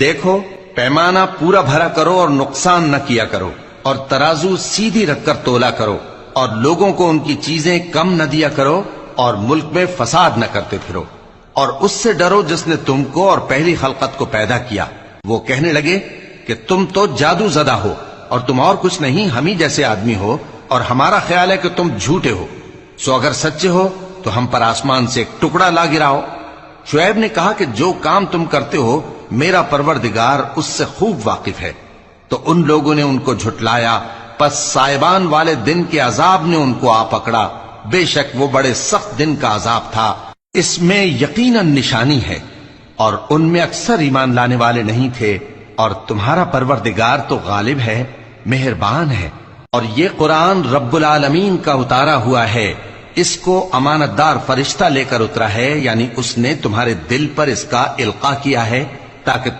دیکھو پیمانہ پورا بھرا کرو اور نقصان نہ کیا کرو، اور ترازو سیدھی رکھ کر تولا کرو، اور لوگوں کو ان کی چیزیں کم نہ دیا کرو، اور ملک میں فساد نہ کرتے پھرو، اور اس سے ڈرو جس نے تم کو اور پہلی خلقت کو پیدا کیا۔ وہ کہنے لگے کہ تم تو جادو زدہ ہو، اور تم اور کچھ نہیں ہم ہی جیسے آدمی ہو، اور ہمارا خیال ہے کہ تم جھوٹے ہو، سو اگر سچے ہو تو ہم پر آسمان سے ایک ٹکڑا لا گراؤ۔ شعیب نے کہا کہ جو کام تم کرتے ہو میرا پروردگار اس سے خوب واقف ہے۔ تو ان لوگوں نے ان کو جھٹلایا، پس سائبان والے دن کے عذاب نے ان کو آ پکڑا، بے شک وہ بڑے سخت دن کا عذاب تھا، اس میں یقیناً نشانی ہے، اور ان میں اکثر ایمان لانے والے نہیں تھے۔ اور تمہارا پروردگار تو غالب ہے، مہربان ہے، اور یہ قرآن رب العالمین کا اتارا ہوا ہے، اس کو امانت دار فرشتہ لے کر اترا ہے، یعنی اس نے تمہارے دل پر اس کا القاء کیا ہے تاکہ